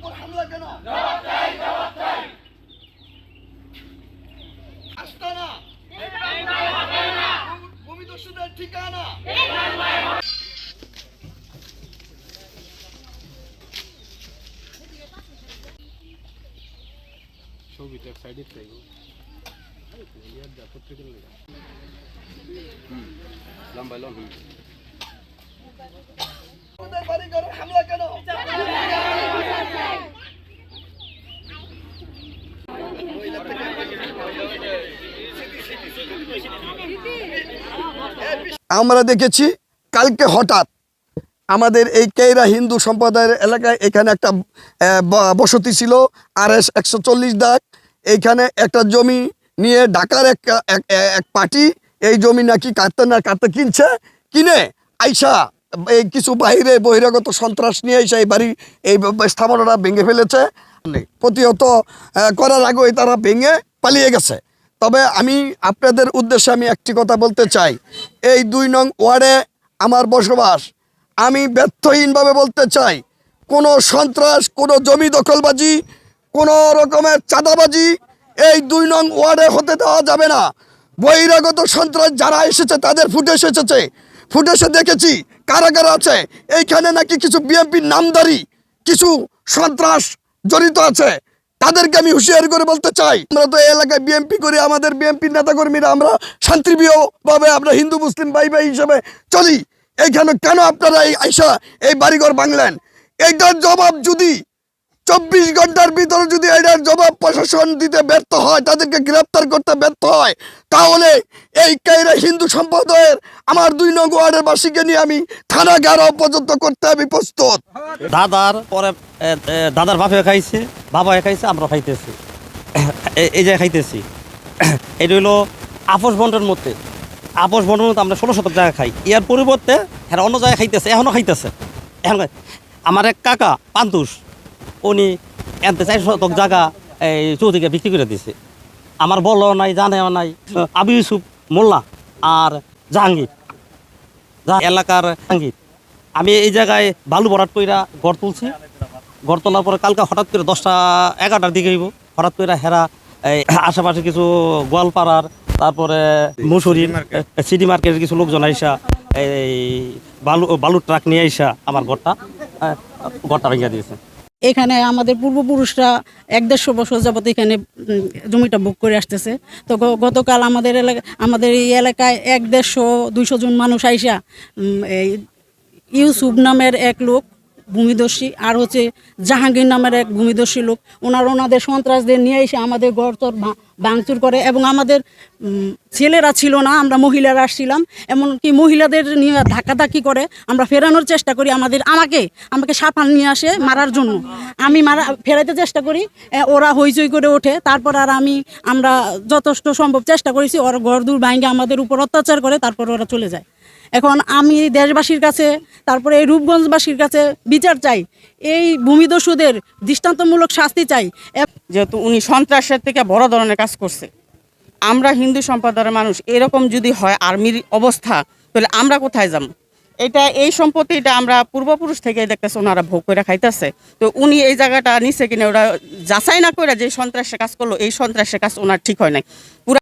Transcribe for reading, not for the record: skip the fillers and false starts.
উপর হামলা কেন? আস্তানা ভূমিদস্যুদের ঠিকানা। ছবিটা সাইডে চাই ইয়ার যা পত্রিকা লেখা লম্বা লম্বা ওদের বাড়ি ঘরে হামলা কেন? আমরা দেখেছি কালকে হঠাৎ আমাদের এই কেইরা হিন্দু সম্প্রদায়ের এলাকায় এখানে একটা বসতি ছিল RS 140 দাগ। এইখানে একটা জমি নিয়ে ঢাকার এক পার্টি এই জমি নাকি কাটতে কিনে আইসা এই কিছু বাইরে বহিরাগত সন্ত্রাস নিয়ে আইসা এই বাড়ি এই স্থাপনাটা ভেঙে ফেলেছে। প্রতিহত করার আগেই তারা ভেঙে পালিয়ে গেছে। তবে আমি আপনাদের উদ্দেশ্যে আমি একটি কথা বলতে চাই, এই 2 নং ওয়ার্ডে আমার বসবাস। আমি ব্যর্থহীনভাবে বলতে চাই, কোনো সন্ত্রাস, কোনো জমি দখলবাজি, কোনো রকমের চাঁদাবাজি এই 2 নং ওয়ার্ডে হতে দেওয়া যাবে না। বহিরাগত সন্ত্রাস যারা এসেছে তাদের ফুটেজে দেখেছি কারা কারা আছে। এইখানে নাকি কিছু বিএনপির নামধারী কিছু সন্ত্রাস জড়িত আছে। তাদেরকে আমি হুঁশিয়ারি করে বলতে চাই, আমরা তো এই এলাকায় বিএনপি করি, আমাদের বিএনপির নেতাকর্মীরা আমরা শান্তিপ্রিয়ভাবে আমরা হিন্দু মুসলিম ভাই হিসেবে চলি। এইখানে কেন আপনারা এই আইসা এই বাড়িঘর ভাঙলেন? এইটার জবাব যদি 24 ঘন্টার ভিতরে যদি এটার জবাব প্রশাসন দিতে ব্যর্থ হয়, তাদেরকে গ্রেপ্তার করতে ব্যর্থ হয়, তাহলে এই কায়রা হিন্দু সম্প্রদায়ের আমার 2 নং ওয়ার্ডের বাসীকে নিয়ে আমি থানা ঘেরাও পর্যন্ত করতে আমি প্রস্তুত। দাদার পরে দাদার বাপে খাইছে, বাবা খাইছে, আমরা খাইতেছি, এই যে খাইতেছি। এটা হলো আপোষ বন্টনের মধ্যে আমরা 16 শতক জায়গা খাই। এর পরিবর্তে হ্যাঁ অন্য জায়গায় খাইতেছে, এখনও খাইতেছে। এখন আমার এক কাকা পান্তুষ, উনি এনতে 4 শতক জায়গা এই চৌধুরীকে বিক্রি করে দিছে। আমার বলও নাই, জানেও নাই। আবু ইউসুফ মোল্লা আর জাহাঙ্গীর এলাকার জাহাঙ্গীর, আমি এই জায়গায় বালু ভরাট কইরা গড় তুলছি। গড় তোলার পরে কালকে হঠাৎ করে 10টা 11টার দিকে হইব, হঠাৎ করে হেরা এই আশেপাশে কিছু গোয়ালপাড়ার, তারপরে মুসুরির সিটি মার্কেটের কিছু লোকজন আইসা এই বালুর ট্রাক নিয়ে আইসা আমার ঘরটা ভেঙে দিয়েছে। এখানে আমাদের পূর্বপুরুষরা 1-150 বছর যাবত এখানে জমিটা বুক করে আসতেছে। তো গতকাল আমাদের এই এলাকায় 150-200 জন মানুষ আইসা এই ইউসুফ নামের এক লোক ভূমিদস্যী, আর হচ্ছে জাহাঙ্গীর নামের এক ভূমিদস্যী লোক, ওনাদের সন্ত্রাসদের নিয়ে এসে আমাদের ঘরচর ভাঙচুর করে। এবং আমাদের ছেলেরা ছিল না, আমরা মহিলারা আসছিলাম, এমনকি মহিলাদের নিয়ে ধাক্কাধাক্কি করে। আমরা ফেরানোর চেষ্টা করি, আমাকে সাপান নিয়ে আসে মারার জন্য। আমি ফেরাইতে চেষ্টা করি, ওরা হইচই করে ওঠে। তারপর আর আমরা যথেষ্ট সম্ভব চেষ্টা করেছি, ওরা ঘর দূর ভাঙে আমাদের উপর অত্যাচার করে, তারপর ওরা চলে যায়। এখন আমি দেশবাসীর কাছে, তারপরে এই রূপগঞ্জবাসীর কাছে বিচার চাই, এই ভূমিদস্যুদের দৃষ্টান্তমূলক শাস্তি চাই। যেহেতু উনি সন্ত্রাসের থেকে বড় ধরনের কাজ করছে, আমরা হিন্দু সম্প্রদায়ের মানুষ, এরকম যদি হয় আর্মির অবস্থা, তাহলে আমরা কোথায় যাব? এই সম্পত্তিটা আমরা পূর্বপুরুষ থেকে দেখতেছি ওনারা ভোগ করে খাইতেছে। তো উনি এই জায়গাটা নিচে কিনে ওরা যাচাই না করে যে সন্ত্রাসের কাজ করলো, এই সন্ত্রাসের কাজ ওনার ঠিক হয় নাই।